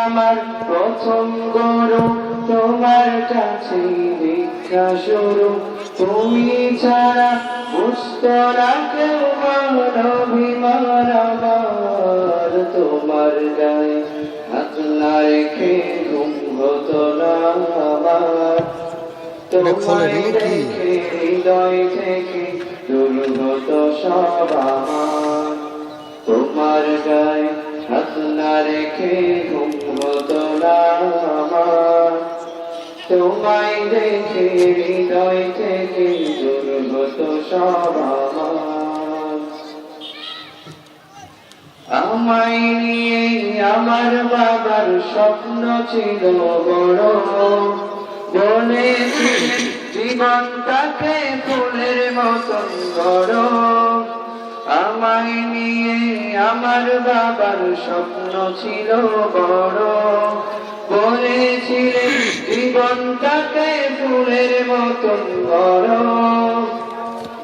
আমার প্রথম গুরু, তোমার কাছে ভিক্ষা শুরু। তুমি ছাড়া বুঝতো না কেউ মানবিমান আমার। তোমার গায়ে হাত না রেখে ঘুম হতো না আমার। তোমায় দেখে হৃদয় থেকে দূর হতো সব আমার। তোমার গায়ে হাত না রেখে ঘুম হতো না আমার। তোমায় দেখে হৃদয় থেকে দূর হতো সব আমার। আমায় নিয়ে আমার বাবার স্বপ্ন ছিল বড়, বলেছিলেন জীবনটাকে ফুলের মতন গড়। আমায় নিয়ে আমার বাবার স্বপ্ন ছিল বড়, বলেছিলেন জীবনটাকে ফুলের মতন গড়।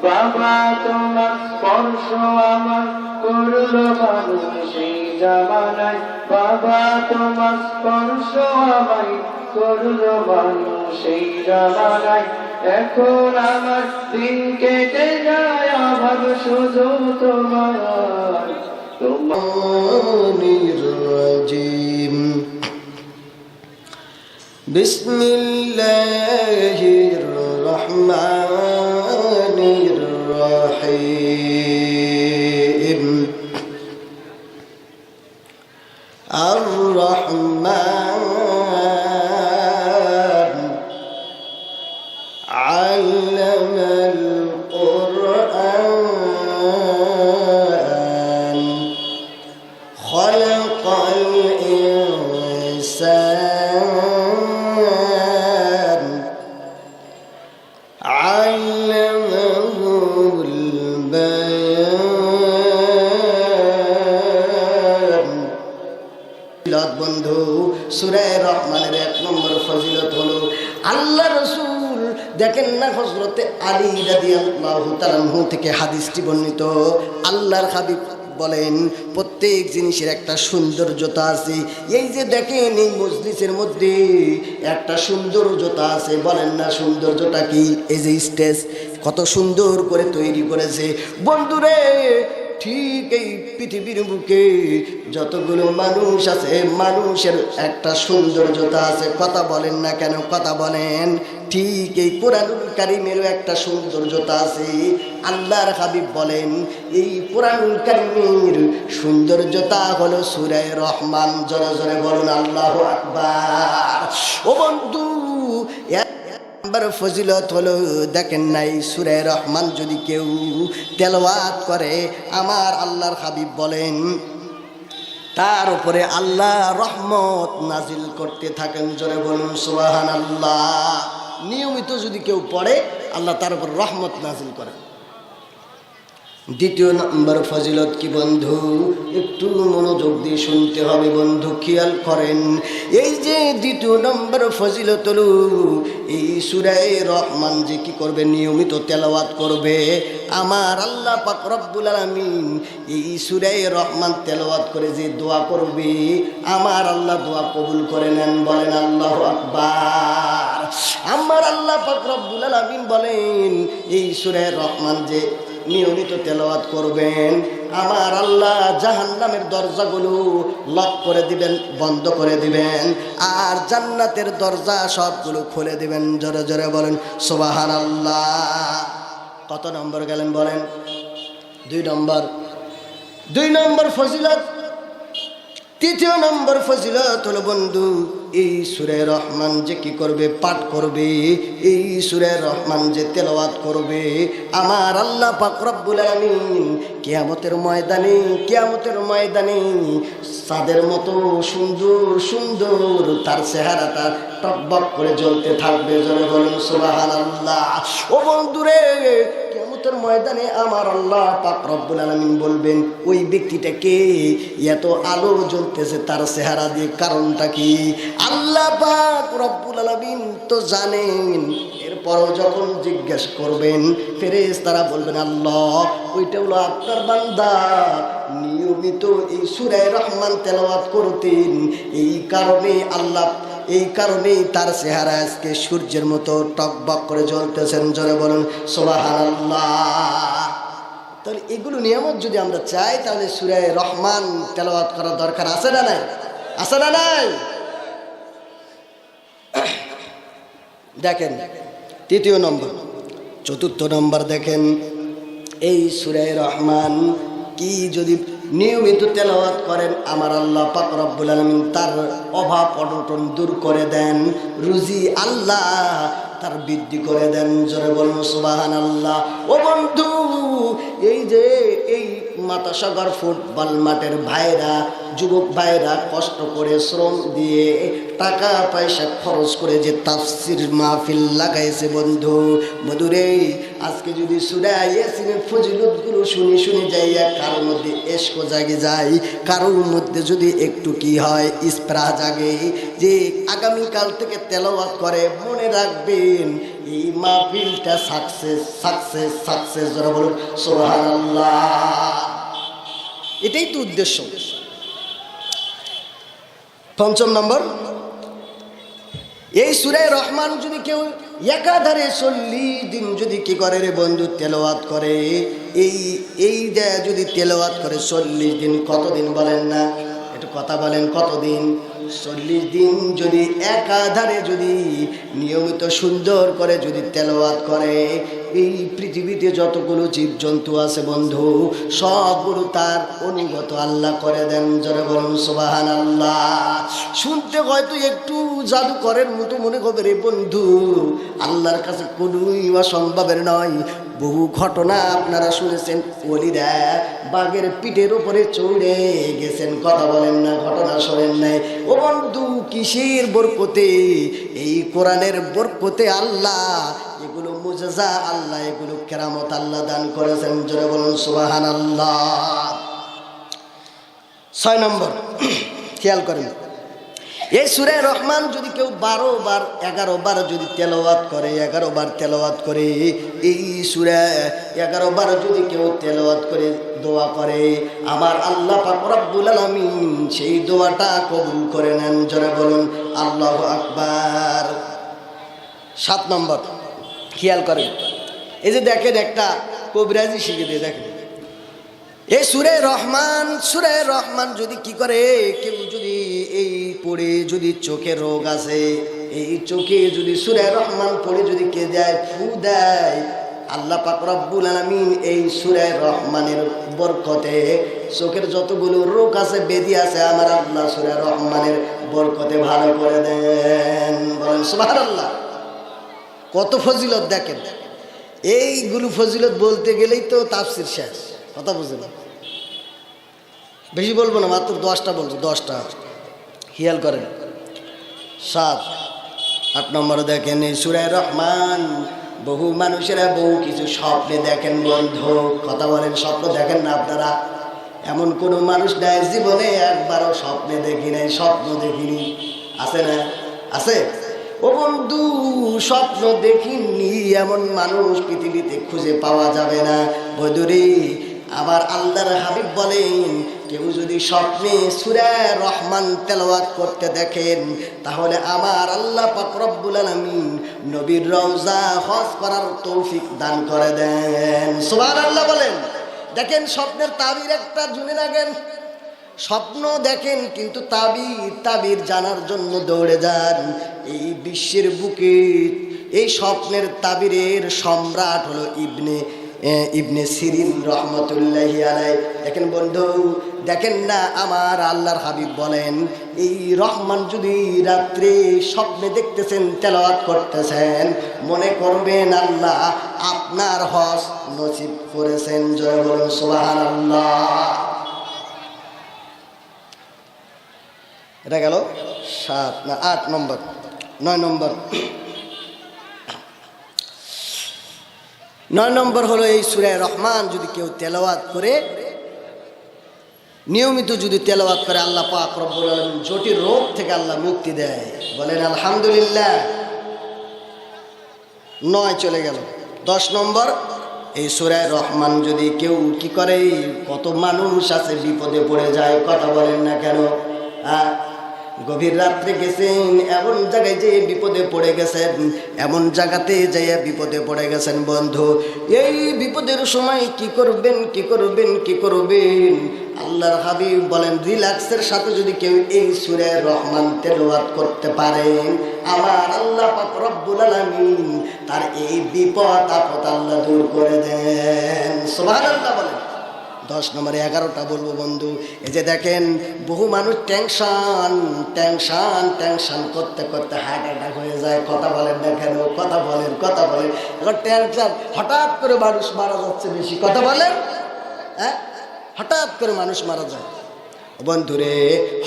বাবা তোমার স্পর্শ আমার করলো মানুষ সেই জামানায়। বাবা তোমার স্পর্শ আমায় করলো মানুষ সেই জামানায়। এখন আমার দিন কেটে যায় অভাব শুধু তোমার। বিসমিল্লাহির রহমানির রহিম। আর রহমান আল্লামাল কুরআন খালাকাল ইনসান আল্লামাহুল বায়ান। বন্ধু, সূরা রহমানের 1 নম্বর ফজিলত হলো আল্লাহ রাসূল দেখেন না হযরতে আলী রাদিয়াল্লাহু তাআলা আনহু থেকে হাদিসটি বর্ণিত। আল্লাহর হাবিব বলেন প্রত্যেক জিনিসের একটা সৌন্দর্যতা আছে। এই যে দেখেন এই মজলিসের মধ্যে একটা সৌন্দর্যতা আছে, বলেন না সৌন্দর্যটা কি? এই যে স্টেজ কত সুন্দর করে তৈরি করেছে বন্ধুরে। ঠিক এই পৃথিবীর বুকে যতগুলো মানুষ আছে মানুষের একটা সৌন্দর্যতা আছে। কথা বলেন না কেন? কথা বলেন। ঠিক এই কোরআনুল কারীমেরও একটা সৌন্দর্যতা আছে। আল্লাহর হাবিব বলেন এই কোরআনুল কারীমের সৌন্দর্যতা হলো সূরা রহমান। জোরে জোরে বলুন আল্লাহু আকবার। ও বন্ধু, নাম্বার ফজিলত হলো দেখেন নাই সূরা রহমান যদি কেউ তেলাওয়াত করে আমার আল্লাহর হাবিব বলেন তার উপরে আল্লাহ রহমত নাজিল করতে থাকেন। জোরে বলুন সুবহানাল্লাহ। নিয়মিত যদি কেউ পড়ে আল্লাহ তার উপর রহমত নাজিল করেন। দ্বিতীয় নম্বর ফজিলত কি বন্ধু? একটু মনোযোগ দিয়ে শুনতে হবে বন্ধু, খেয়াল করেন। এই যে দ্বিতীয় নম্বর ফজিলত হলো এই সূরা রহমান যে কি করবে? নিয়মিত তেলাওয়াত করবে। আমার আল্লাহ পাক রব্বুল আলামিন এই সূরা রহমান তেলাওয়াত করে যে দোয়া করবে আমার আল্লাহ দোয়া কবুল করে নেন। বলেন আল্লাহু আকবার। আমার আল্লাহ পাক রব্বুল আলামিন বলেন এই সূরা রহমান যে নিয়মিত তেলাওয়াত করবেন আমার আল্লাহ জাহান্নামের দরজাগুলো লক করে দিবেন, বন্ধ করে দিবেন, আর জান্নাতের দরজা সবগুলো খুলে দিবেন। জোরে জোরে বলেন সুবহানাল্লাহ। কত নম্বর গেলেন বলেন? 2 নম্বর। 2 নম্বর ফজিলত। তৃতীয় নম্বর ফজিলত হলো বন্ধু এই সূরা রহমান যে কি করবে? পাঠ করবে। এই সূরা রহমান যে তেলাওয়াত করবে আমার আল্লাহ পাক রব্বুল আলামিন কিয়ামতের ময়দানে চাঁদের মতো সুন্দর সুন্দর তার চেহারাটা টকবক করে জ্বলতে থাকবে। জোরে বলুন সুবহানাল্লাহ। ও বন্ধুরে, কিয়ামতের ময়দানে আমার আল্লাহ পাক রব্বুল আলামিন বলবেন ওই ব্যক্তিটাকে এত আলো জ্বলতেছে তার চেহারা দিয়ে, কারণটা কি? আল্লাহ পাক রব্বুল আলামিন তো জানেন। এর এরপরও যখন জিজ্ঞেস করবেন ফেরেশতারা বলবেন আল্লাহ ওইটা হলো আপনার বান্দা নিয়মিত এই সূরা রহমান তেলাওয়াত করতেন, এই কারণেই তার চেহারা আজকে সূর্যের মতো টকবক করে জ্বলতেছেন। জোরে বলুন সুবহানাল্লাহ। তাহলে এগুলো নিয়ামত যদি আমরা চাই তাহলে সূরা রহমান তেলাওয়াত করার দরকার আছে না নাই? আছে না নাই? দেখেন তৃতীয় নম্বর। চতুর্থ নম্বর দেখেন এই সূরা রহমান কি যদি নিয়মিত তেলাওয়াত করেন আমার আল্লাহ পাক রব্বুল আলামিন তার অভাব অনটন দূর করে দেন, রুজি আল্লাহ তার বৃদ্ধি করে দেন। জোরে বলুন সুবহানাল্লাহ। ও বন্ধু এই যে এই মাতাসাগর ফুটবল মাঠের ভাইরা যুবক ভাইরা কষ্ট করে শ্রম দিয়ে টাকা পয়সা খরচ করে যে তাফসির মাহফিল লাগাইছে বন্ধু মধুরে, আজকে যদি সূরা ইয়াসিনের ফজিলতগুলো শুনি যাইয়া কারোর মধ্যে এশক জাগে যায়, কারোর মধ্যে যদি একটু কি হয় ইসপ্রা জাগে যে আগামীকাল থেকে তেলাওয়াত করে, মনে রাখবেন এই মাহফিলটা সাকসেস যারা বলুন সুবহানাল্লাহ। এটাই তো উদ্দেশ্য। পঞ্চম নম্বর, এই সূরা রহমান যদি কেউ একাধারে 40 দিন যদি কি করে রে বন্ধু তেলাওয়াত করে, এই যদি তেলাওয়াত করে 40 দিন, কতদিন বলেন না? একটু কথা বলেন কতদিন? 40 দিন যদি একাধারে যদি নিয়মিত সুন্দর করে যদি তেলাওয়াত করে, এই পৃথিবীতে যতগুলো জীবজন্তু আছে বন্ধু সবগুলো তার অনুগত আল্লাহ করে দেন। যারা বলুন সুবহানাল্লাহ। শুনতে হয়তো একটু জাদুকরের মতো মনে হবে রে বন্ধু, আল্লাহর কাছে কোনোই অসম্ভবের নয়। বহু ঘটনা আপনারা শুনেছেন, ওলিরা বাঘের পিঠের উপরে চড়ে গেছেন, কথা বলেন না, ঘটনা শোনেন নাই? ও বন্ধু কিসের বরকতে? এই কোরআনের বরকতে আল্লাহ এগুলো মুজিজা আল্লাহ, এগুলো কেরামত আল্লাহ দান করেছেন। জোরে বলুন সুবহানাল্লাহ। 6 নম্বর, খেয়াল করেন এই সূরা রহমান যদি কেউ 12 বার 11 বার যদি তেলাওয়াত করে, 11 বার তেলাওয়াত করে, এই সূরা 11 বার যদি কেউ তেলাওয়াত করে দোয়া করে, আমার আল্লাহ পাক রব্বুল আলামিন সেই দোয়াটা কবুল করে নেন। জোরে বলুন আল্লাহু আকবার। 7 নম্বর, খেয়াল করেন এই যে দেখেন একটা কবিরাজি শিখে দিয়ে দেখেন এই সূরা রহমান যদি কি করে কেউ যদি এই পড়ে যদি চোখের রোগ আছে, এই চোখে যদি সূরা রহমান পড়ে যদি কে দেয় ফু দেয়, আল্লাহ পাক রব্বুল আলামিন এই সূরা রহমানের বরকতে চোখের যতগুলো রোগ আছে ব্যাধি আছে আমার আল্লাহ সূরা রহমানের বরকতে ভালো করে দেন। বলেন সুবহানাল্লাহ। কত ফজিলত দেখেন। এইগুলো ফজিলত বলতে গেলেই তো তাফসীর শেষ, কথা বুঝলেন? বেশি বলবো না, মাত্র 10টা বলবো, 10টা। খেয়াল করেন 7, 8 নম্বরে দেখেন এই সূরা রহমান বহু মানুষেরা বহু কিছু স্বপ্নে দেখেন বন্ধু, কথা বলেন স্বপ্ন দেখেন না আপনারা? এমন কোনো মানুষ নাই জীবনে একবারও স্বপ্নে দেখি নাই, স্বপ্ন দেখিনি, আছে না? আছে? ও বন্ধু স্বপ্ন দেখিনি এমন মানুষ পৃথিবীতে খুঁজে পাওয়া যাবে না বন্ধুরে। আবার আল্লাহর হাবিব বলেন কেউ যদি স্বপ্নে সূরা রহমান তেলাওয়াত করতে দেখেন তাহলে আমার আল্লাহ পাক রব্বুল আলামিন নবীর রওজা হজ করার তৌফিক দান করে দেন। সুবহানাল্লাহ বলেন। দেখেন স্বপ্নের তাবির একটা জুনে লাগেন, স্বপ্ন দেখেন কিন্তু তাবির জানার জন্য দৌড়ে যান। এই বিশ্বের বুকে এই স্বপ্নের তাবিরের সম্রাট হলো ইবনে সিরিন রহমতুল্লাহি আলাইহি। দেখেন বন্ধু, দেখেন না আমার আল্লাহর হাবিব বলেন এই রহমান যদি রাত্রে স্বপ্নে দেখতেছেন তেলাওয়াত করতেছেন, মনে করবেন আল্লাহ আপনার হজ নসিব করেছেন। জয় বলুন সুবহানাল্লাহ। এটা গেল 7 না 8 নম্বর। 9 নম্বর, 9 নম্বর হলো এই সূরা রহমান যদি কেউ তেলাওয়াত করে, নিয়মিত যদি তেলাওয়াত করে, আল্লাহ পাক রব্বুল আলামিন জটিল রোগ থেকে আল্লাহ মুক্তি দেয়। বলেন আলহামদুলিল্লাহ। 9 চলে গেল। 10 নম্বর, এই সূরা রহমান যদি কেউ কি করে, কত মানুষ আছে বিপদে পড়ে যায়, কথা বলেন না কেন? গভীর রাত্রে গেছেন, এমন জায়গায় যে বিপদে পড়ে গেছেন, এমন জায়গাতে যাইয়া বিপদে পড়ে গেছেন বন্ধু। এই বিপদের সময় কি করবেন, কি করবেন, কি করবেন? আল্লাহর হাবিব বলেন, রিল্যাক্সের সাথে যদি কেউ এই সূরা রহমান তেলাওয়াত করতে পারেন, আমার আল্লাহ পাক রব্বুল আলামিন তার এই বিপদ আপদ আল্লাহ দূর করে দেন। সুবহানাল্লাহ বলেন। 10 নম্বরে 11টা বলবো বন্ধু। এই যে দেখেন, বহু মানুষ টেনশন টেনশন টেনশন করতে করতে হার্ট অ্যাটাক হয়ে যায়, কথা বলেন না কেন? কথা বলেন, কথা বলেন। এখন টেনশন, হঠাৎ করে মানুষ মারা যাচ্ছে বেশি, কথা বলেন। হঠাৎ করে মানুষ মারা যায় বন্ধুরে,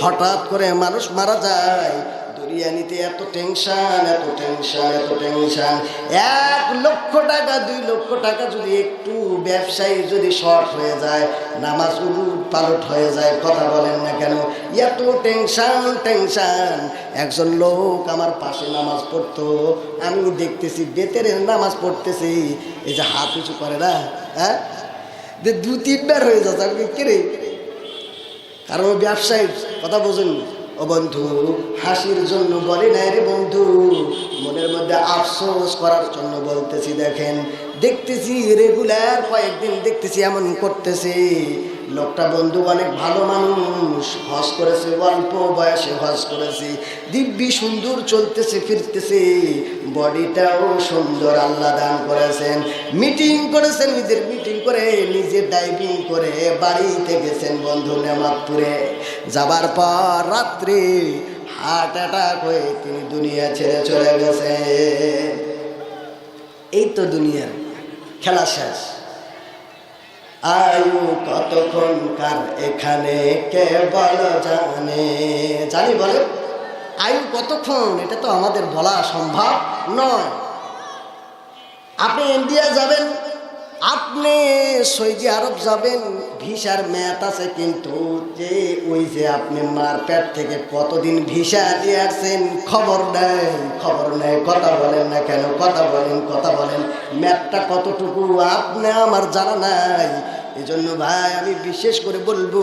হঠাৎ করে মানুষ মারা যায়। দুনিয়াতে এত টেনশন, এত টেনশন, এত টেনশন। 1 লক্ষ টাকা 2 লক্ষ টাকা যদি একটু ব্যবসায়ী যদি শর্ট হয়ে যায়, নামাজ উলুট পালট হয়ে যায়, কথা বলেন না কেন? এত টেনশন টেনশন। একজন লোক আমার পাশে নামাজ পড়তো, আমি দেখতেছি বেতেরের নামাজ পড়তেছি, এই যে হাত উঁচু করে না, 2-3 বার হয়ে যাচ্ছে। আমি কিরে, কারণ ব্যবসায়ী, কথা বোঝেন ও বন্ধু, হাসির জন্য বলে নাই রে বন্ধু, মনের মধ্যে আফসোস করার জন্য বলতেছি। দেখেন, দেখতেছি রেগুলার কয়েকদিন দেখতেছি এমন করতেছে। লোকটা বন্ধু অনেক ভালো মানুষ, হজ করেছে, অল্প বয়সে হজ করেছে, দিব্যি সুন্দর চলতেছে ফিরতেছে, বডিটাও সুন্দর আল্লাহ দান করেছেন। মিটিং করেছেন, নিজের মিটিং করে, নিজের ডাইভিং করে বাড়িতে গেছেন বন্ধু নেমাতপুরে। যাবার পর রাত্রে হার্ট অ্যাটাক হয়ে তিনি দুনিয়া ছেড়ে চলে গেছেন। এই তো দুনিয়ার খেলা শেষ। আয়ু কতক্ষণ কার এখানে কে বলো জানে? জানি বলে আয়ু কতক্ষণ, এটা তো আমাদের বলা সম্ভব নয়। আপনি ইন্ডিয়া যাবেন, আপনি সৌদি আরব যাবেন, ভিসার মেয়াদ আছে, কিন্তু যে ওই যে আপনি মার পেট থেকে কতদিন ভিসা দিয়ে আসছেন খবর নেই, খবর নেই, কথা বলেন না কেন? কথা বলেন, কথা বলেন। মেয়াদটা কতটুকু আপনি আমার জানা নাই। এই জন্য ভাই আমি বিশেষ করে বলবো,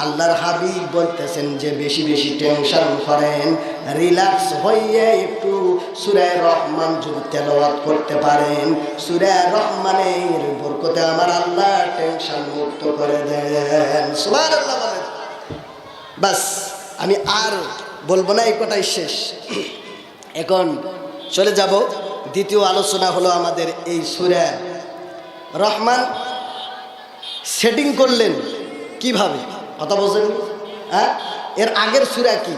আল্লাহর হাবিব বলতেছেন যে বেশি বেশি টেনশন করেন, রিল্যাক্স হয়ে একটু সূরা রহমান যদি তেলাওয়াত করতে পারেন, সূরা রহমানের বরকতে আমার আল্লাহ টেনশন মুক্ত করে দেন। সুবহানাল্লাহ বলেন। বাস, আমি আর বলবো না, এই কথাই শেষ। এখন চলে যাব দ্বিতীয় আলোচনা, হলো আমাদের এই সূরা রহমান সেটিং করলেন কিভাবে, কথা বলছেন? এর আগের সূরা কি,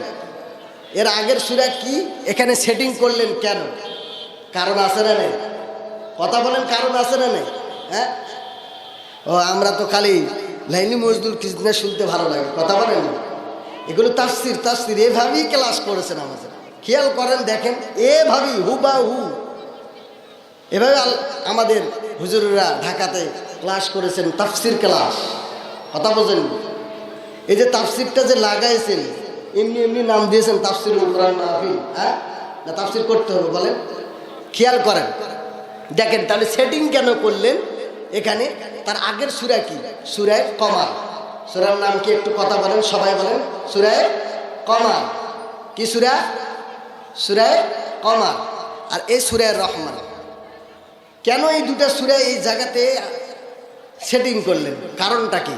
এর আগের সূরা কি, এখানে সেটিং করলেন কেন? কারণ আছে না নেই? কথা বলেন, কারণ আছে না নেই? ও আমরা তো খালি লাইনি মজদুর কিসনে শুনতে ভালো লাগে, কথা বলেন না। এগুলো তাফসির, তাফসির এভাবেই ক্লাস করেছেন আমাদের, খেয়াল করেন, দেখেন, এভাবেই হুবাহু এভাবে আমাদের হুজুররা ঢাকাতে ক্লাস করেছেন, তাফসির ক্লাস, কথা বোঝেন? এই যে তাফসিরটা যে লাগাইছেন, এমনি এমনি নাম দিয়েছেন তাফসিরুল কোরআন মাহফিল। না, তাফসির করতে হবে, বলেন, খেয়াল করেন, দেখেন। তাহলে সেটিং কেন করলেন এখানে? তার আগের সূরা কি? সূরা কমার। সূরার নাম কি একটু কথা বলেন, সবাই বলেন। সূরা কমার কি সূরা? সূরা কমার। আর এই সূরা রহমান। কেন এই দুটা সূরা এই জায়গাতে সেটিং করলেন, কারণটা কি?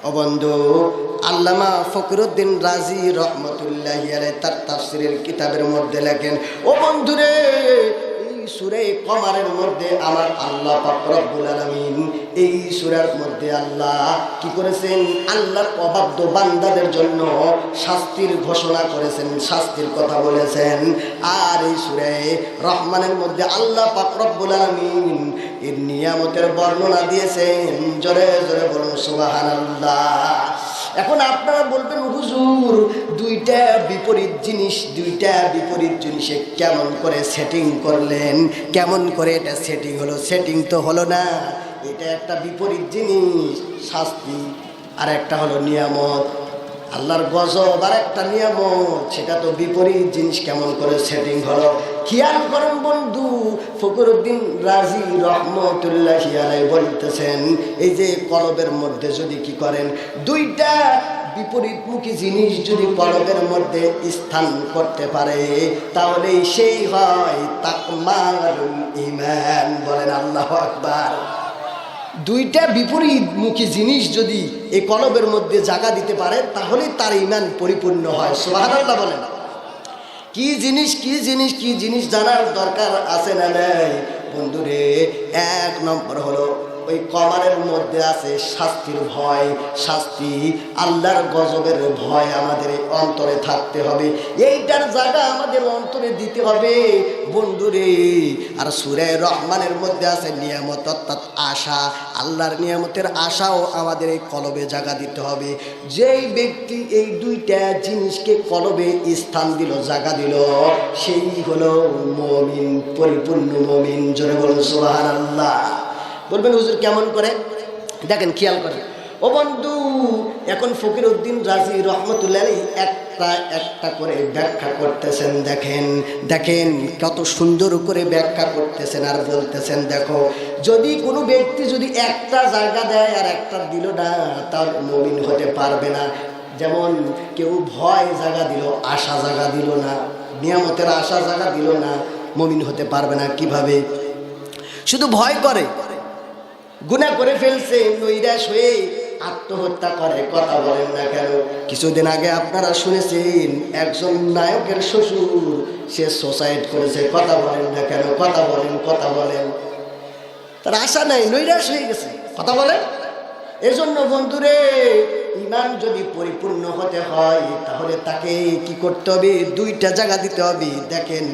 ও বন্ধু, আল্লামা ফখরুদ্দিন রাজি রহমতুল্লাহি আলাইহি তার তাফসিরের কিতাবের মধ্যে লেখেন, ও বন্ধুরে, এই সূরা কমারের মধ্যে আমার আল্লাহ পাক রব্বুল আলামিন এই সূরার মধ্যে আল্লাহ কি করেছেন? আল্লাহর অবাধ্য বান্দাদের জন্য শাস্তির ঘোষণা করেছেন, শাস্তির কথা বলেছেন। আর এই সূরা রহমানের মধ্যে আল্লাহ পাক রব্বুল আলামিন এর নিয়ামতের বর্ণনা দিয়েছেন। জোরে জোরে বলুন সুবহানাল্লাহ। এখন আপনারা বলবেন, হুজুর, দুইটা বিপরীত জিনিসে কেমন করে সেটিং করলেন, কেমন করে এটা সেটিং হলো? সেটিং তো হলো না, এটা একটা বিপরীত জিনিস, শাস্তি, আর একটা হলো নিয়ামত। আল্লাহর গজব আর একটা নিয়ামত, সেটা তো বিপরীত জিনিস কেমন করে সেটিং হলো খেয়াল করেন বন্ধু। ফখরুদ্দিন রাজি রহমতুল্লাহি আলাইহি বলতেছেন, এই যে কলবের মধ্যে যদি কি করেন, দুইটা বিপরীতমুখী জিনিস যদি কলবের মধ্যে স্থান করতে পারে, তাহলে সেই হয় তাকমারুল ঈমান। বলেন আল্লাহু আকবার। দুইটা বিপরীতমুখী জিনিস যদি এই কলবের মধ্যে জায়গা দিতে পারে, তাহলে তার ঈমান পরিপূর্ণ হয়। সুবহানাল্লাহ বলেন। কি জিনিস কি জিনিস কি জিনিস জানার দরকার আছে না নাই বন্ধুরে? এক নম্বর হলো ওই কবরের মধ্যে আছে শাস্তির ভয়, শাস্তি, আল্লাহর গজবের ভয় আমাদের অন্তরে থাকতে হবে। এইটার জায়গা আমাদের অন্তরে দিতে হবে বন্ধুরে। আর সূরা রহমানের মধ্যে আছে নিয়ামত, অর্থাৎ আশা, আল্লাহর নিয়ামতের আশাও আমাদের এই কলবে জায়গা দিতে হবে। যেই ব্যক্তি এই দুইটা জিনিসকে কলবে স্থান দিল, জায়গা দিল, সেই হলো মুমিন, পরিপূর্ণ মুমিন। জোরে বলুন সুবহানাল্লাহ। বলবেন হুজুর কেমন করে? দেখেন, খেয়াল করেন ও বন্ধু। এখন ফকিরউদ্দিন রাজি রহমতুল্লাহ আলাইহি একটা একটা করে ব্যাখ্যা করতেছেন। দেখেন দেখেন কত সুন্দর করে ব্যাখ্যা করতেছেন আর বলতেছেন, দেখো যদি কোনো ব্যক্তি যদি একটা জায়গা দেয় আর একটা দিল না, তার মুমিন হতে পারবে না। যেমন কেউ ভয় জায়গা দিল, আশা জায়গা দিল না, নিয়ামতের আশা জায়গা দিল না, মুমিন হতে পারবে না। কিভাবে? শুধু ভয় করে, গুনাহ করে ফেলছে, নৈরাশ হয়ে আত্মহত্যা করে। কথা বলেন না কেন? কিছুদিন আগে আপনারা শুনেছেন একজন নায়কের শ্বশুর, সে সুসাইড করেছে। কথা বলেন না কেন? কথা বলেন, কথা বলেন। তার আশা নাই, নৈরাশ হয়ে গেছে। কথা বলেন। এজন্য বন্ধুরে, ঈমান যদি পরিপূর্ণ হতে হয়, তাহলে তাকে কি করতে হবে? দুইটা জায়গা দিতে হবে। দেখেন,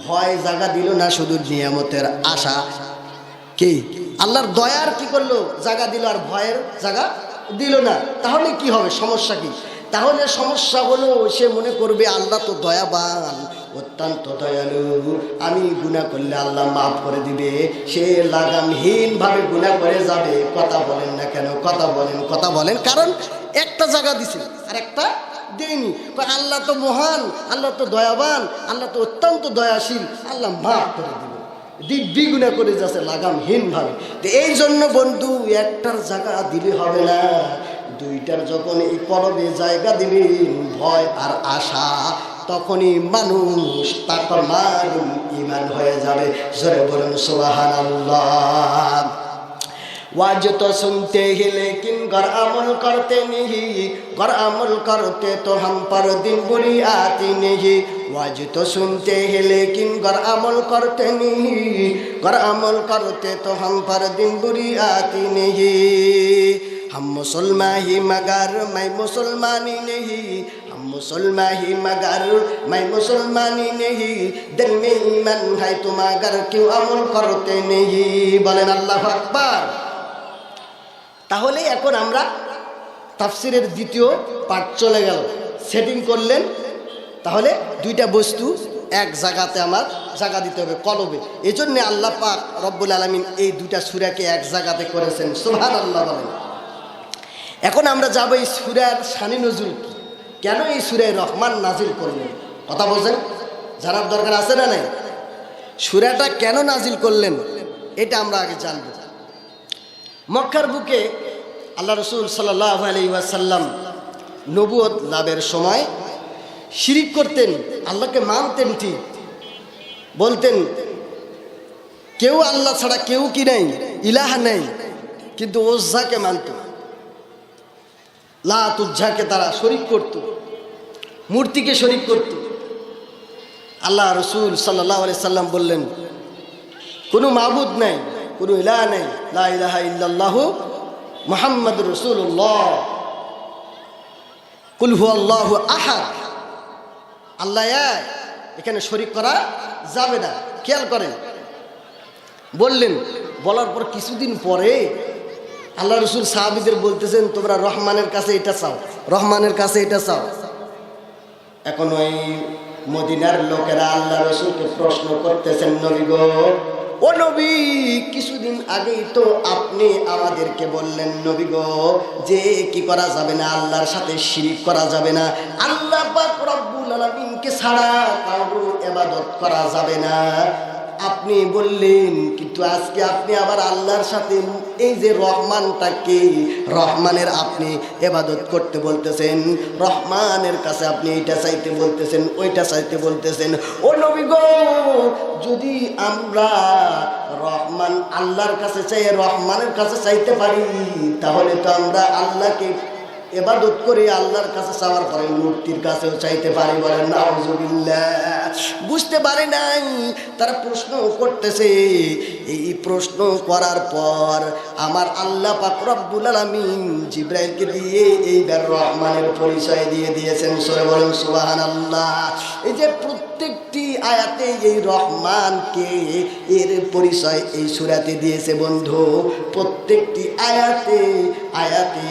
ভয় জায়গা দিল না, শুধু নিয়ামতের আশা। কি আল্লাহর দয়ার কি করলো? জায়গা দিল, আর ভয়ের জায়গা দিল না। তাহলে কি হবে? সমস্যা কি? তাহলে সমস্যা হলো, সে মনে করবে আল্লাহ তো দয়াবান, অত্যন্ত দয়ালু, আমি গুনাহ করলে আল্লাহ মাফ করে দিবে। সে লাগামহীনভাবে গুনাহ করে যাবে। কথা বলেন না কেন? কথা বলেন, কথা বলেন। কারণ একটা জায়গা দিছে আর একটা দেয়নি। আল্লাহ তো মহান, আল্লাহ তো দয়াবান, আল্লাহ তো অত্যন্ত দয়াশীল, আল্লাহ মাফ করে দিবে। দিব্যি গুনাহ করে যাচ্ছে লাগামহীনভাবে। তো এই জন্য বন্ধু, একটার জায়গা দিলে হবে না, দুইটার যখন এই কলবে জায়গা দিবেন, ভয় আর আশা, তখনই মানুষ তাকমারুল ঈমান হয়ে যাবে। জোরে বলুন সুবহানাল্লাহ। वाज तो सुनते ही लेकिन घर अमल करते नहीं, घर अमल करते तो हम पर दिन बुरी आती नहीं। वाज तो सुनते ही लेकिन घर अमल करते नहीं, घर अमल करते तो हम पर दिन बुरी आती नहीं। हम मुसलमान ही मगर मैं मुसलमानी नहीं, हम मुसलमान ही मगर मैं मुसलमानी नहीं। दिल में ईमान है तुम अगर क्यों अमल करते नहीं। बोलें अल्लाहु আকবার। তাহলে এখন আমরা তাফসিরের দ্বিতীয় পার্ট চলে গেল, সেটিং করলেন। তাহলে দুইটা বস্তু এক জায়গাতে আমার জায়গা দিতে হবে কলবে। এই জন্যে আল্লাহ পাক রব্বুল আলামিন এই দুইটা সূরাকে এক জায়গাতে করেছেন। সুবহানাল্লাহ বলেন। এখন আমরা যাবো এই সূরার শানি নজুল কি, কেন এই সূরায় রহমান নাজিল করলেন? কথা বলছেন, জানার দরকার আছে না নাই? সূরাটা কেন নাজিল করলেন এটা আমরা আগে জানব। মক্কার বুকে আল্লাহ রসুল সাল্লাল্লাহু আলাইহি ওয়াসাল্লাম নবুয়ত লাভের সময় শিরিক করতেন, আল্লাহকে মানতেন ঠিক, বলতেন কেউ আল্লাহ ছাড়া কেউ কি নাই, ইলাহা নেই, কিন্তু ওজ্জাকে মানত, লাত উজ্জাকে তারা শরিক করত, মূর্তিকে শরিক করত। আল্লাহ রসুল সাল্লাল্লাহু আলাইহি সাল্লাম বললেন কোনো মাবুদ নাই, কোনো ইলাহা নাই, লা ইলাহা ইল্লাল্লাহু মুহাম্মাদুর রাসূলুল্লাহ, কুল হুয়াল্লাহু আহাদ, আল্লাহ এক, এখানে শরিক করা যাবে না। খেয়াল করেন, বললেন। বলার পর কিছুদিন পরে আল্লাহ রসুল সাহাবীদের বলতেছেন তোমরা রহমানের কাছে এটা চাও, রহমানের কাছে এটা চাও। এখন ওই মদিনার লোকেরা আল্লাহ রসুলকে প্রশ্ন করতেছেন, নবী গো ও নবী, কিছুদিন আগেই তো আপনি আমাদেরকে বললেন নবী গো, যে কি করা যাবে না, আল্লাহর সাথে শিরিক করা যাবে না, আল্লাহ পাক রব্বুল আলামিনকে ছাড়া কারো ইবাদত করা যাবে না। আপনি বললেন, কিন্তু আজকে আপনি আবার আল্লাহর সাথে এই যে রহমানটাকে, রহমানের আপনি ইবাদত করতে বলতেছেন, রহমানের কাছে আপনি এইটা চাইতে বলতেছেন, ওইটা চাইতে বলতেছেন। ও নবী গো, যদি আমরা রহমান আল্লাহর কাছে চাই, রহমানের কাছে চাইতে পারি, তাহলে তো আমরা আল্লাহকে ইবাদত করে আল্লাহর কাছে চাওয়ার পরে মূর্তির কাছেও চাইতে পারি। বলেন নাউজুবিল্লাহ। বুঝতে পারে নাই, তারা প্রশ্ন করতেছে। এই প্রশ্ন করার পর আমার আল্লাহ পাক রব্বুল আলামিন জিবরাইলকে দিয়ে এইবার রহমানের পরিচয় দিয়ে দিয়েছেন। সূরা বলেন সুবহানাল্লাহ। এই যে প্রত্যেকটি আয়াতে এই রহমানকে এর পরিচয় এই সূরাতে দিয়েছে বন্ধু। প্রত্যেকটি আয়াতে আয়াতে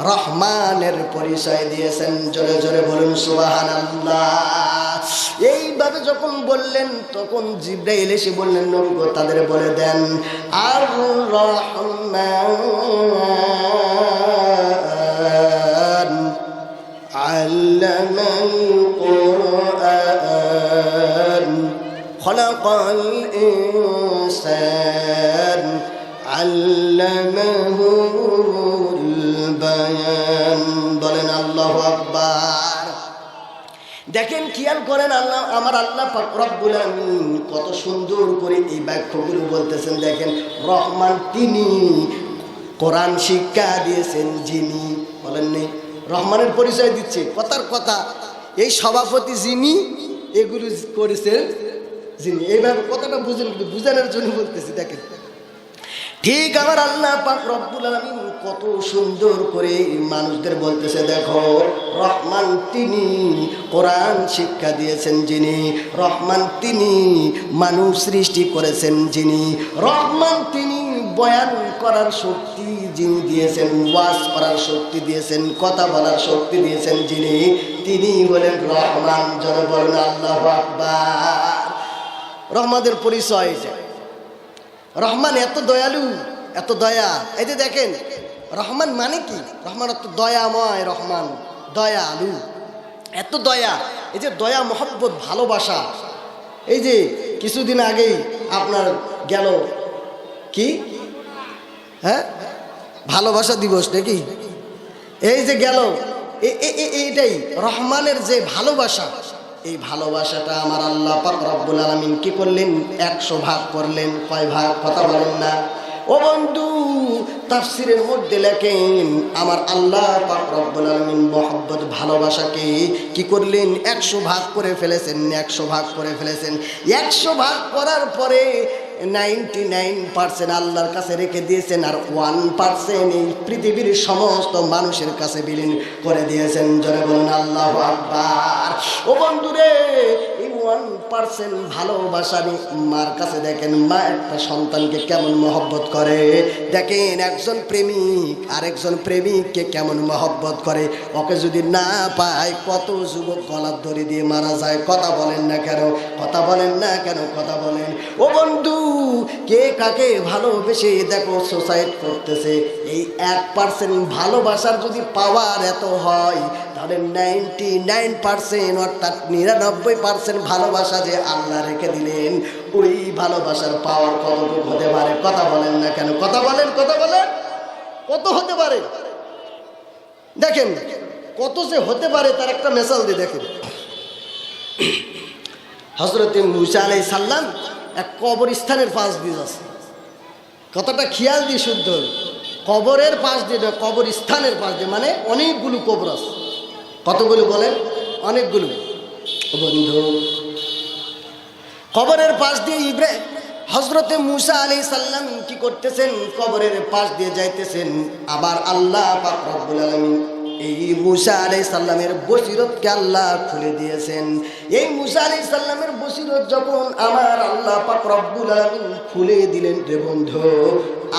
রহমানের পরিচয় দিয়েছেন। জোরে জোরে বলুন সুবহানাল্লাহ। এইভাবে যখন বললেন তখন জিবরাইল এসে বললেন নবী গো, তাদের বলে দেন আর রহমান আল্লামাল কুরআন খলাকাল ইনসান আল্লামাহুল বায়ান। বলেন আল্লাহু আকবার। দেখেন, খেয়াল করেন, আল্লাহ আমার আল্লাহ পাক রব্বুল আলামিন কত সুন্দর করে এই বাক্যগুলো বলতেছেন। দেখেন, রহমান তিনি, কোরআন শিক্ষা দিয়েছেন যিনি। বলেন নেই, রহমানের পরিচয় দিচ্ছে, কথার কথা। এই সভাপতি যিনি, এগুলো করেছেন যিনি। এইভাবে কথাটা বুঝেন, বুঝানোর জন্য বলতেছি। দেখেন, ঠিক আমার আল্লাহ পাক রব্বুল আলামিন কত সুন্দর করে মানুষদের বলতেছে, দেখো রহমান তিনি, কোরআন শিক্ষা দিয়েছেন যিনি, রহমান তিনি, মানুষ সৃষ্টি করেছেন যিনি, রহমান তিনি, বয়ান করার শক্তি যিনি দিয়েছেন, ওয়াজ করার শক্তি দিয়েছেন, কথা বলার শক্তি দিয়েছেন যিনি, তিনি হলেন রহমান। যারা বলেন আল্লাহু আকবার। রহমানের পরিচয়, রহমান এত দয়ালু, এত দয়া। এই যে দেখেন, রহমান মানে কি? রহমান এত দয়াময়, রহমান দয়ালু, এত দয়া। এই যে দয়া, মহব্বত, ভালোবাসা। এই যে কিছুদিন আগেই আপনার গেল কি, হ্যাঁ, ভালোবাসা দিবস নাকি? এই যে গেল, এইটাই রহমানের যে ভালোবাসা। এই ভালোবাসাটা আমার আল্লাহ পাক রব্বুল আলামিন কি করলেন? 100 ভাগ করলেন। কয় ভাগ? কথা বলেন না ও বন্ধু। তাফসীরের মধ্যে লেখেন, আমার আল্লাহ পাক রব্বুল আলামিন মহব্বত, ভালোবাসাকে কি করলেন? 100 ভাগ করে ফেলেছেন। 100 ভাগ করে ফেলেছেন। 100 ভাগ করার পরে 99% আল্লাহর কাছে রেখে দিয়েছেন, আর 1% এই পৃথিবীর সমস্ত মানুষের কাছে বিলীন করে দিয়েছেন। জোরে বলুন আল্লাহু আকবার। ও বন্ধুরে, এই 1% ভালোবাসা মার কাছে। দেখেন, মা একটা সন্তানকে কেমন মহব্বত করে। দেখেন, একজন প্রেমিক আরেকজন প্রেমিককে কেমন মহব্বত করে। ওকে যদি না পায়, কত যুবক গলার দড়ি দিয়ে মারা যায়। কথা বলেন না কেন? কথা বলেন না কেন? কথা বলেন। ও বন্ধু, কে কাকে ভালোবেসে দেখো সুসাইড করতেছে। এই 1% ভালোবাসার যদি পাওয়ার এত হয়, তাহলে 99% অর্থাৎ 99% ভালোবাসা যে আল্লাহ রেখে দিলেন, ওই ভালোবাসার পাওয়ার কতটুকু হতে পারে? কথা বলেন না কেন? কথা বলেন, কথা বলেন। কত হতে পারে? দেখেন, কত যে হতে পারে তার একটা মেসাল দিয়ে দেখেন। হযরত মুসা আলাইহিস সালাম এক কবরস্থানের পাশ দিয়ে যাচ্ছে। কতটা খেয়াল দিয়ে শুদ্ধ, কবরের পাশ দিয়ে, কবরস্থানের পাশ দিয়ে, মানে অনেকগুলো কবর আছে। কতগুলো বলেন? অনেকগুলো। বন্ধু, কবরের পাশ দিয়ে হযরতে মুসা আলাইহিস সালাম কি করতেছেন? কবরের পাশ দিয়ে যাইতেছেন। আবার আল্লাহ পাক রব্বুল আলামিন এই মুসা আলাইহিস সালামের বসিরতকে আল্লাহ খুলে দিয়েছেন। এই মুসা আলাইহিস সালামের বসিরত যখন আমার আল্লাহ পাক রব্বুল আলামিন খুলে দিলেন রে বন্ধু,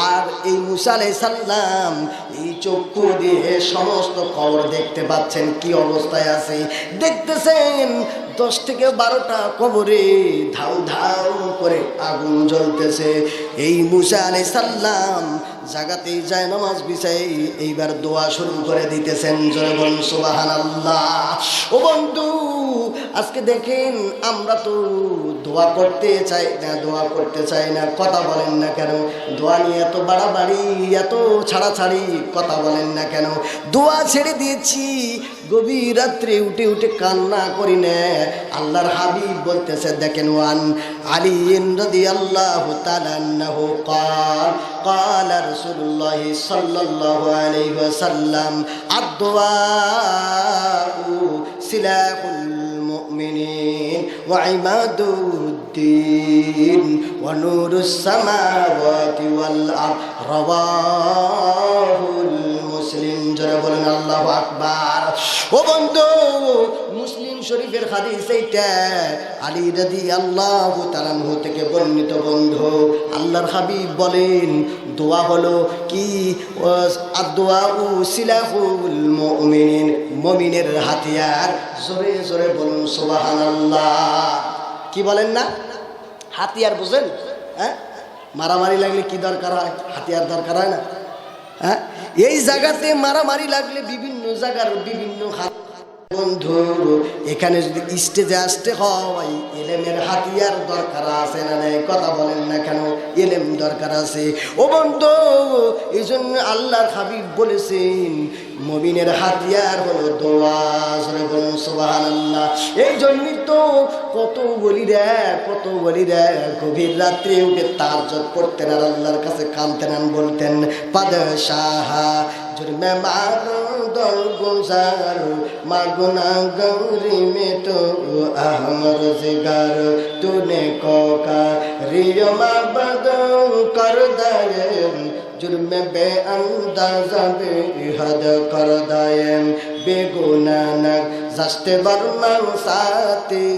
আর এই মুসা আলাইহিস সালাম এই চক্ষু দিয়ে সমস্ত কবর দেখতে পাচ্ছেন, কি অবস্থায় আছে দেখতেছেন। 10 থেকে 12টা কবরে ধাউ ধাউ করে আগুন জ্বলতেছে। এই মুসা আলাইহিস সালাম জাগাতেই যায় নামাজ বিছাই এইবার দোয়া শুরু করে দিতেছেন। জয় বলুন সুবহানাল্লাহ। ও বন্ধু, আজকে দেখেন আমরা তো দোয়া করতে চাই না, কথা বলেন না কেন? দোয়া নিয়ে এত বাড়াবাড়ি, এত ছাড়াছাড়ি, কথা বলেন না কেন? দোয়া ছেড়ে দিয়েছি, গভীর রাত্রে উঠে উঠে কান্না করি না। আল্লাহর হাবিব বলতেছে, দেখেন, ওয়ান আলী রাদিয়াল্লাহু তাআলা আনহু قال رسول الله صلى الله عليه وسلم الدعاء سلاح المؤمنين وعماد الدين ونور السماوات والأرض رواه المسلم। জোরে বলেন আল্লাহু আকবার। ও বন্ধু, মুসলিম শরীফের হাদিস এইটা, আলী রাদিয়াল্লাহু তাআলা আনহু থেকে বর্ণিত। বন্ধু, আল্লাহর হাবিব বলেন দোয়া হলো কি? আদ-দুআউ সিলাহুল মুমিনিন, মুমিনের হাতিয়ার। জোরে জোরে বলুন সুবহানাল্লাহ। কি বলেন না? হাতিয়ার বুঝেন? হ্যাঁ, মারামারি লাগলে কি দরকার হয়? হাতিয়ার দরকার হয় না? হ্যাঁ, এই জায়গাতে মারামারি লাগলে বিভিন্ন জায়গার বিভিন্ন বন্ধু, এখানে যদি স্টেজে আসতে হয় এলেমের হাতিয়ার দরকার আছে না নাই? কথা বলেন না কেন? এলেম দরকার আছে। ও বন্ধু, এই জন্য আল্লাহর হাবিব বলেছেন মুমিনের হাতিয়ার হলো দোয়া। জোরে বলুন সুবহানাল্লাহ। এই জন্যই তো কত বলিরা গভীর রাত্রে উঠে তাহাজ্জুদ করতেন আর আল্লাহর কাছে কাঁদতেন, বলতেন পাদশাহা जुर्मे मारो दर गुजार मागुना गौरी में तो अहमर जिगर तूने कोका रियो माबदो कर दायम जुर्मे बेअंदाजा बेहद कर दायम बेगुनानक जस्ते बरमान साथी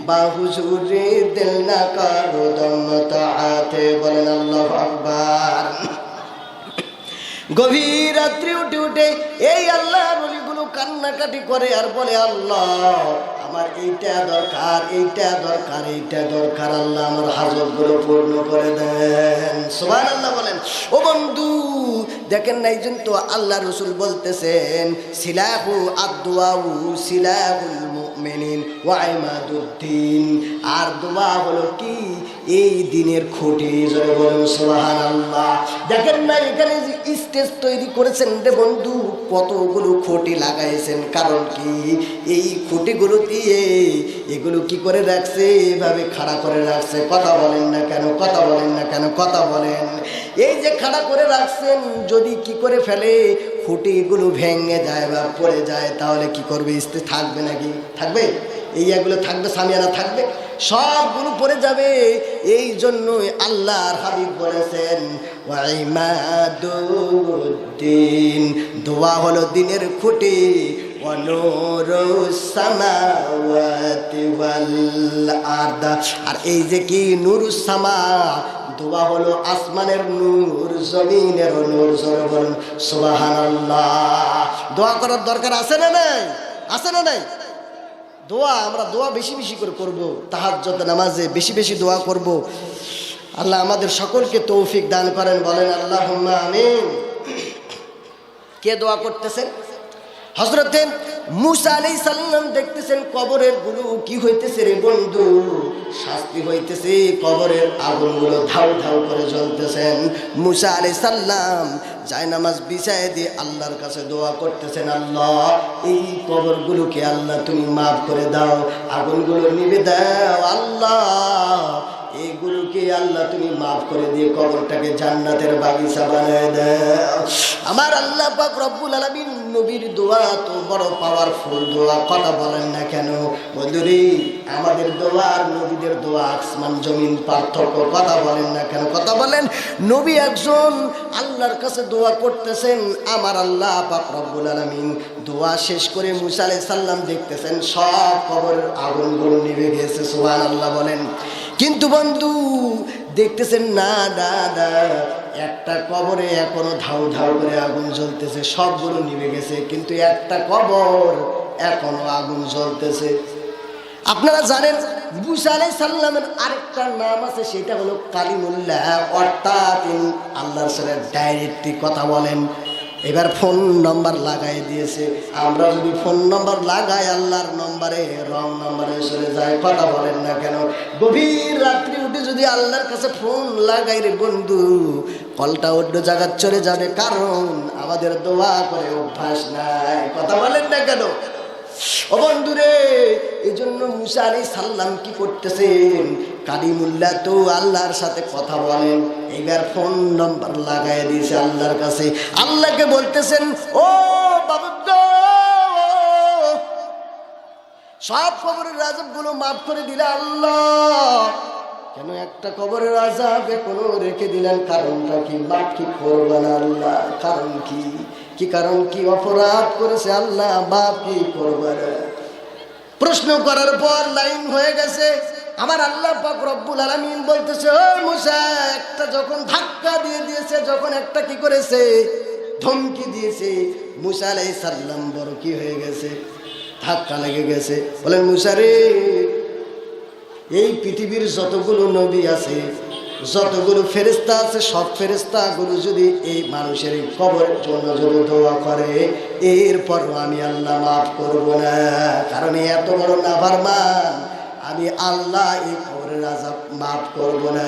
बाहुजुरी दिल न करो दम ताते बोलन अल्लाहु अकबर। গভীর রাত্রি উঠে উঠে এই আল্লাহর ওলিগুলো কান্নাকাটি করে আর বলে, আল্লাহ আমার এইটা দরকার, এইটা দরকার, এইটা দরকার, আল্লাহ আমার হাজতগুলো পূর্ণ করে দেন। সুবহানাল্লাহ বলেন। ও বন্ধু দেখেন না, এই জন্য তো আল্লাহ রসুল বলতেছেন সিলাহু আদ-দুআউ সিলাহুল মুমিনিন ওয়া ইমাদুদ্দিন। আর দোয়া হলো কি? এই দিনের খুঁটি। জোরে বলুন সুবহানাল্লাহ। দেখেন না, এখানে যে স্টেজ তৈরি করেছেন রে বন্ধু, কতগুলো খুঁটি লাগাইছেন। কারণ কি? এই খুঁটিগুলো দিয়ে এগুলো কি করে রাখছে? এভাবে খাড়া করে রাখছে। কথা বলেন না কেন? কথা বলেন না কেন? কথা বলেন। এই যে খাড়া করে রাখছেন, যদি কি করে ফেলে খুঁটিগুলো ভেঙে যায় বা পড়ে যায়, তাহলে কি করবে? স্টেজ থাকবে নাকি? থাকবে? এইগুলো থাকবে, সামিয়ানা থাকবে, সবগুলো পড়ে যাবে। এই জন্যই আল্লাহর হাবিব বলেছেন ওয়া ইমাদুদ্দিন, দোয়া হলো দিনের খুঁটি। ওয়া নূরুস সামাওয়াতি ওয়াল আরদ, আর এই যে কি নূরুস সামা, দোয়া হলো আসমানের নূর, জমিনের নূর। জোরে বলুন সুবহানাল্লাহ। দোয়া করার দরকার আছে না নাই? আছে না নাই? দোয়া, আমরা দোয়া বেশি বেশি করে করব, তাহাজ্জুদ নামাজে বেশি বেশি দোয়া করব। আল্লাহ আমাদের সকলকে তৌফিক দান করেন, বলেন আল্লাহুম্মা আমিন। কে দোয়া করতেছেন? হযরতে মুসা আলাইহিস সালাম দেখতেছেন কবরের গুলো কি হইতেছে রে বন্ধু, শাস্তি হইতেছে। কবরের আগুনগুলো ধাউ ধাউ করে জ্বলতেছেন। মুসা আলাইহিস সালাম জায়নামাজ বিছায় দিয়ে আল্লাহর কাছে দোয়া করতেছেন, আল্লাহ এই কবরগুলোকে আল্লাহ তুমি মাফ করে দাও, আগুনগুলো নিভে দাও। আল্লাহ এইগুলোকে আল্লাহ তুমি মাফ করে দিয়ে কবরটাকে জান্নাতের বাগিচা বানায় দাও। আমার আল্লাহ পাক রব্বুল আলামিন নবীর দোয়া তো বড় পাওয়ারফুল দোয়া। কথা বলেন না কেন বন্ধুরে? আমাদের দোয়া আর নবীদের দোয়া আসমান জমিন পার্থক্য। কথা বলেন না কেন? কথা বলেন। নবী একজন আল্লাহর কাছে দোয়া করতেছেন, আমার আল্লাহ পাক রব্বুল আলামিন দোয়া শেষ করে মুসা আলাইহিস সালাম দেখতেছেন সব কবরের আগুনগুলো নিভে গেছে। সুবহানাল্লাহ বলেন। কিন্তু বন্ধু দেখতেছেন না, দাদা একটা কবরে এখনো ধাউ ধাউ করে আগুন জ্বলতেছে, সবগুলো নিভে গেছে, কিন্তু একটা কবর এখনো আগুন জ্বলতেছে। আপনারা জানেন মুসা আলাইহিস সালামের আরেকটা নাম আছে, সেটা হলো কালিমুল্লাহ, অর্থাৎ তিনি আল্লাহর সাথে ডাইরেক্টলি কথা বলেন। এবার ফোন নাম্বার লাগাই দিয়েছে। আমরা যদি ফোন নাম্বার লাগাই আল্লাহর নম্বরে, রং নম্বরে চলে যায়, কথা বলেন না কেন? গভীর রাত্রি উঠে যদি আল্লাহর কাছে ফোন লাগাই রে বন্ধু, কলটা অন্য জায়গায় চলে যাবে, কারণ আমাদের দোয়া করে অভ্যাস নাই, কথা বলেন না কেন? ও বন্ধুরে, এই জন্য মুসা আলাইহিস সালাম কি করতেছেন? কালিমুল্লাহ তো আল্লাহর সাথে কথা বলেন। এইবার ফোন নাম্বার লাগাই দিয়েছে আল্লাহর কাছে। আল্লাহকে বলতেছেন, ও বাবা গো, সব কবরের আযাবগুলো মাফ করে দিলে আল্লাহ, কেন একটা কবরের আযাব এখনো রেখে দিলেন? কারণটা কি? মাফ কি করবেন আল্লাহ? কারণ কি? কি কারণ? কি অপরাধ করেছে আল্লাহ? মাফ কি করবেন? প্রশ্ন করার পর লাইন হয়ে গেছে। আমার আল্লাহ পাক রব্বুল আলামিন বলতেছে, ও মুসা, একটা যখন ধাক্কা দিয়ে দিয়েছে, যখন একটা কি করেছে, ধমকি দিয়েছে, মুসা আলাইহিস সালাম বড় কি হয়ে গেছে, ধাক্কা লেগে গেছে। বলেন, মুসা রে, এই পৃথিবীর যতগুলো নবী আছে, যতগুলো ফেরেশতা আছে, সব ফেরেশতাগুলো যদি এই মানুষের কবরের জন্য যদি দোয়া করে, এরপরও আমি আল্লাহ মাফ করব না, কারণ এত বড় নাফরমান, আমি আল্লাহ এই কবরের আযাব মাফ করব না।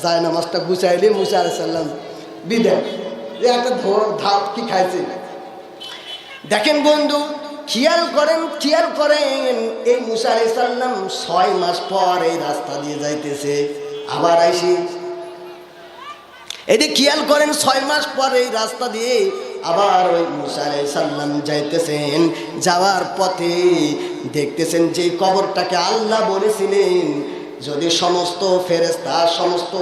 যায় নামাজটা গুছাইলে মুসা আলাইহিস সালাম বিদায়, একটা ধাপ কি খাইছে। দেখেন বন্ধু, খেয়াল করেন, এই মুসা আলাইহিস সালাম 6 মাস পর এই রাস্তা দিয়ে যাইতেছে, আবার আইসি এটি খেয়াল করেন, 6 মাস পর এই রাস্তা দিয়ে আবার ওই মুসা আলাইহিস সালাম যাইতেছেন। যাওয়ার পথে দেখতেছেন যে কবরটাকে আল্লাহ বলেছিলেন, যদি সমস্ত ফেরেশতা, সমস্ত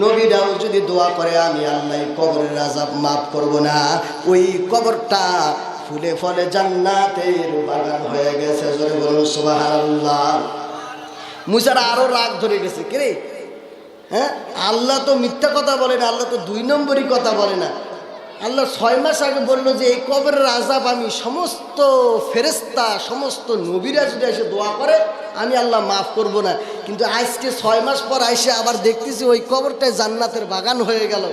নবীরাও যদি দোয়া করে, আমি আল্লাহ কবরের আযাব মাফ করব না, ওই কবরটা ফুলে ফলে জান্নাতের বাগান হয়ে গেছে। জোরে বলুন সুবহানাল্লাহ। মুসার আরো রাগ ধরে গেছে, কে রে? হ্যাঁ, আল্লাহ তো মিথ্যা কথা বলে না, আল্লাহ তো 2 নম্বরই কথা বলে না। আল্লাহ 6 মাস আগে বললো যে এই কবরের আযাব আমি সমস্ত ফেরেশতা, সমস্ত নবীরা যদি এসে দোয়া করে, আমি আল্লাহ মাফ করব না। কিন্তু আজকে 6 মাস পর আইসে আবার দেখতেছি ওই কবরটায় জান্নাতের বাগান হয়ে গেল।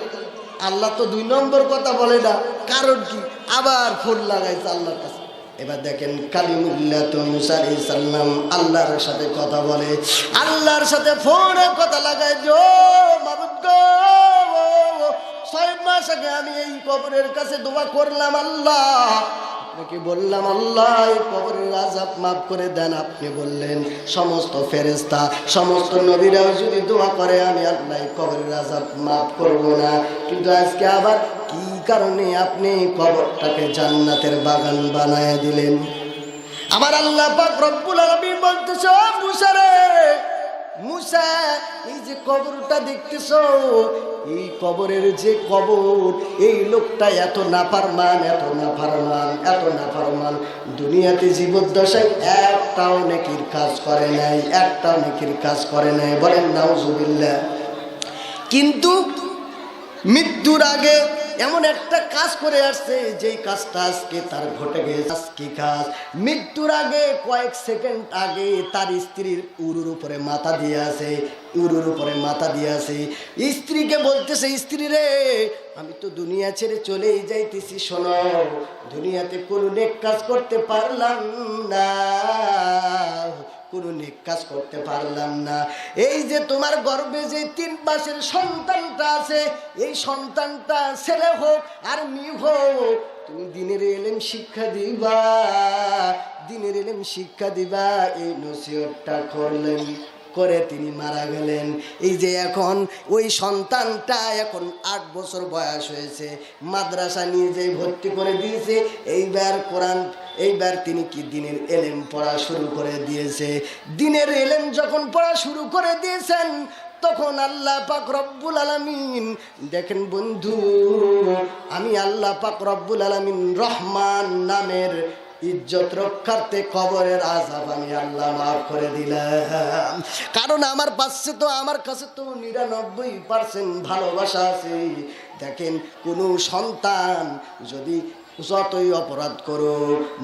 আল্লাহ তো 2 নম্বর কথা বলে না, কারণ কি? আবার ফোন লাগাইছে আল্লাহর কাছে। এবার দেখেন, কালিমুল্লাহ তো মুসা আলাইহিস সালাম আল্লাহর সাথে কথা বলে, আল্লাহর সাথে ফোনে কথা লাগায়, ও মাবুদ গো, 6 মাস আগে আমি এই কবরের কাছে দোয়া করলাম, আল্লাহ আপনাকে বললাম, আল্লাহ এই কবরের আযাব মাফ করে দেন। আপনি বললেন সমস্ত ফেরেশতা, সমস্ত নবীরাও যদি দোয়া করে, আমি আল্লাহ এই কবরের আযাব মাফ করব না। কিন্তু আজকে আবার কি কারণে আপনি কবরটাকে জান্নাতের বাগান বানায় দিলেন? আমার আল্লাহ পাক রব্বুল আলামিন বলতেছে, ও মুসা রে, মুসা, এই যে কবরটা দেখতেছো, এই কবরের যে কবর, এই লোকটা এত নাফরমান, এত নাফরমান, এত নাফরমান, দুনিয়াতে জীবদ্দশায় একটাও নেকির কাজ করে নাই, একটাও নেকির কাজ করে নাই। বলেন নাউজুবিল্লাহ। কিন্তু মৃত্যুর আগে এমন একটা কাজ করে আসছে, যেই কাজটা আজকে তার ঘটে গেছে। কি কাজ? মৃত্যুর আগে কয়েক সেকেন্ড আগে তার স্ত্রীর উরুর উপরে মাথা দিয়ে আছে, উরুর উপরে মাথা দিয়ে আছে। স্ত্রীকে বলতেছে, স্ত্রী রে, আমি তো দুনিয়া ছেড়ে চলেই যাইতেছি, শোনো, দুনিয়াতে কোনো নেক কাজ করতে পারলাম না, কোনো নেক কাজ করতে পারলাম না। এই যে তোমার গর্ভে যে 3 মাসের সন্তানটা আছে, এই সন্তানটা ছেলে হোক আর মেয়ে হোক, তুমি দিনের ইলম শিক্ষা দিবা, দিনের ইলম শিক্ষা দিবা, এই নসিহতটা করলেন, করে তিনি মারা গেলেন। এই যে এখন ওই সন্তানটা এখন 8 বছর বয়স হয়েছে, মাদ্রাসা নিয়ে যে ভর্তি করে দিয়েছে, এইবার কোরআন, এইবার তিনি কি দিনের ইলম পড়া শুরু করে দিয়েছে। দিনের ইলম যখন পড়া শুরু করে দিয়েছেন, তখন আল্লাহ পাক রব্বুল আলামিন, দেখেন বন্ধু, আমি আল্লাহ পাক রব্বুল আলামিন রহমান নামের ইজ্জত রক্ষার্থে কবরের আযাব আমি আল্লাহ মাফ করে দিলাম। কারণ আমার কাছে তো 99% ভালোবাসা আছে। দেখেন, কোনো সন্তান যদি যতই অপরাধ করো,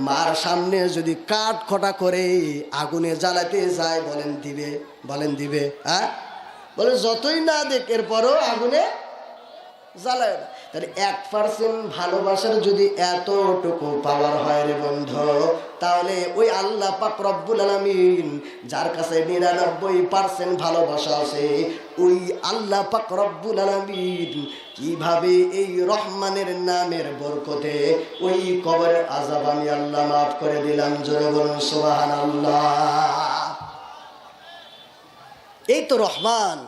মার সামনে যদি কাঠ খটা করে আগুনে জ্বালাতে যায়, বলেন দিবে? হ্যাঁ, বলে যতই না দেখ এরপরও আগুনে জ্বালায় না। তাহলে 1% ভালোবাসার যদি এতটুকু পাওয়ার হয় রে বন্ধু, তাহলে ওই আল্লাহ পাক রব্বুল আলামিন যার কাছে 99% ভালোবাসা আছে, ওই আল্লাহ পাক রব্বুল আলামিন কিভাবে এই রহমানের নামের বরকতে ওই কবরের আযাব আমি আল্লাহ মাফ করে দিলাম। জোরে বলুন সুবহানাল্লাহ। এই তো রহমান,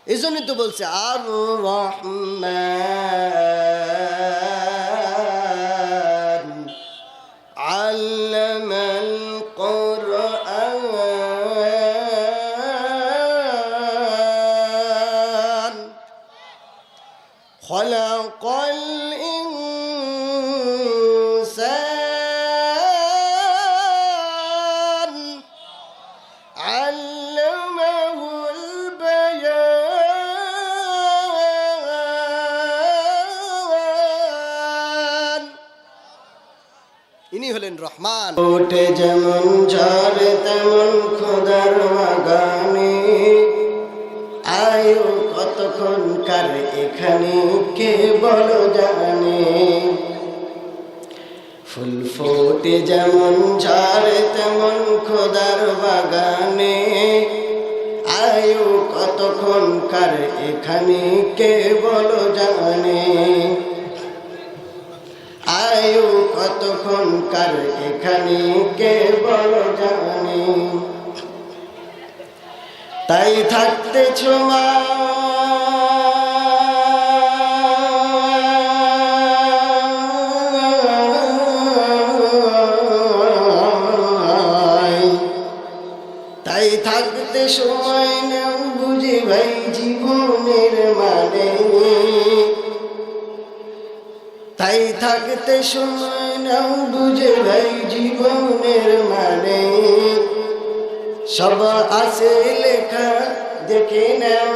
এই জন্যই তো বলছে আর রহমান আল্লামাল কুরআন খালাকাল ইনসান আল্লামাহুল বায়ান। ইনি হলেন রহমান। ওঠে যেমন ঝড় তেমন খোদার বাগানে, আয়ু কতক্ষণ কার এখানে কে বলো জানে। ফুল ফোটে যেমন ঝড় তেমন খোদার বাগানে, আয়ু কতক্ষণ কার এখানে কে বলো জানে। আয়ু কতক্ষণ কার এখানে কে বলো জানে। তাই থাকতে ছোমা তাই থাকতে সময় নাও বুঝে ভাই জীবনের মানে। তাই থাকতে সময় নাও বুঝে ভাই জীবনের মানে। সব আছে লেখা দেখে নাও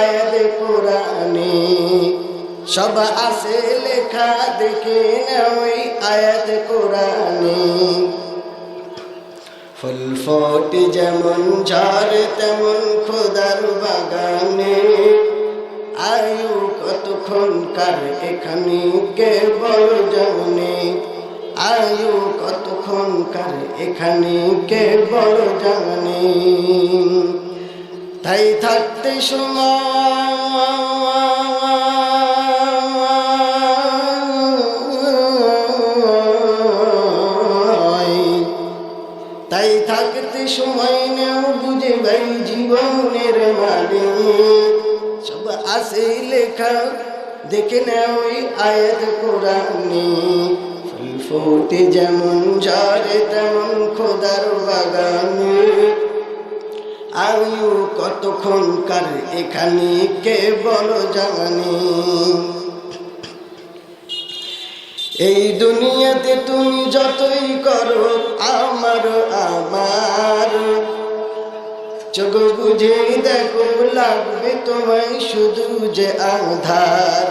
আয়াত কোরআনে। সব আছে লেখা দেখে নাও আয়াত কোরআনে। ফুল ফোটে যেমন ঝড় তেমন খোদার বাগানে, আয়ু কতক্ষণ কার এখানে কে বলো জানে। আয়ু কতক্ষণ কার এখানে কে বলো জানে। তাই থাকতে তাই থাকতে সময় নেও বুঝে ভাই জীবনের মানে। সব আছে লেখা দেখে নেও আয়াত কোরআনে। ফুল ফোটে যেমন ঝড়ে তেমন খোদার বাগানে, আয়ু কতক্ষণ কার এখানে কে বলো জানে। এই দুনিয়াতে তুমি যতই করো আমার আমার, চোখ বুঝে দেখো লাগবে তোমায় শুধু যে আধার।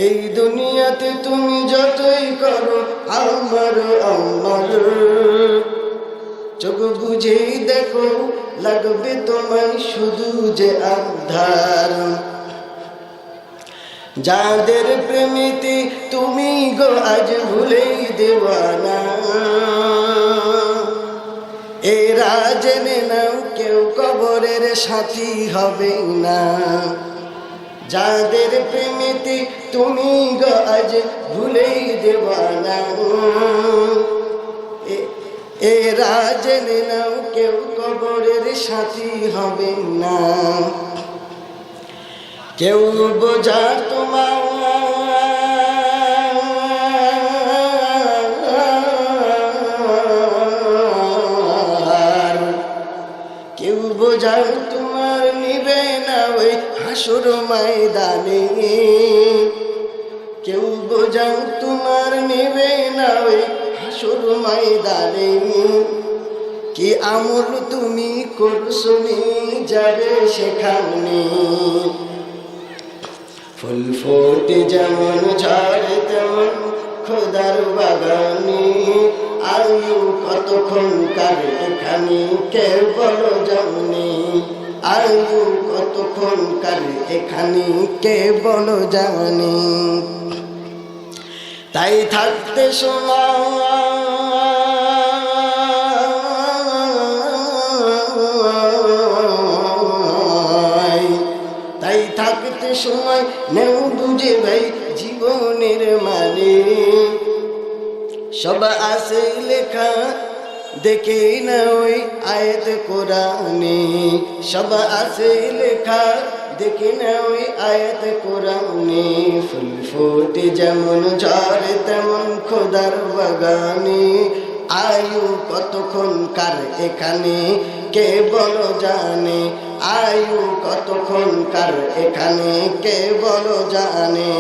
এই দুনিয়াতে তুমি যতই করো আমার আমার, চোখ বুঝে দেখো লাগবে তোমায় শুধু যে আধার। যাদের প্রেমিতে তুমি গো আজ ভুলেই দেওয়ানা, এরা জেনে নাও কেউ কবরের সাথী হবে না। যাদের প্রেমিতে তুমি গো আজ ভুলেই দেওয়ানা, এরা জেনে নাও কেউ কবরের সাথী হবে না। কেউ বোঝা তোমার, কেউ বোঝা তোমার নিবে না ওই হাসুর ময়দানে। কেউ বোঝা তোমার নিবে না ওই হাসুর ময়দানে। কি আমল তুমি করছো যাবে সেখানে। ফুল ফোটে যেমন ঝড় তেমন খোদার বাগানে, আয়ু কতক্ষণ কার এখানে কে বলো জানে, আয়ু কতক্ষণ কার এখানে কে বলো জানে। তাই থাকতে সময়, তাই থাকতে সময় নেও বুঝে ভাই জীবনের মানে। সব আছে লেখা দেখে না ওই আয়াত কোরআনে, সব আছে লেখা দেখে না ওই আয়াত কোরআনে। ফুল ফোটে যেমন ঝড় তেমন খোদার বাগানে, আয়ু কতক্ষণ কার এখানে কে বলো জানে, আয়ু কতক্ষণ কার এখানে কে বলো জানে।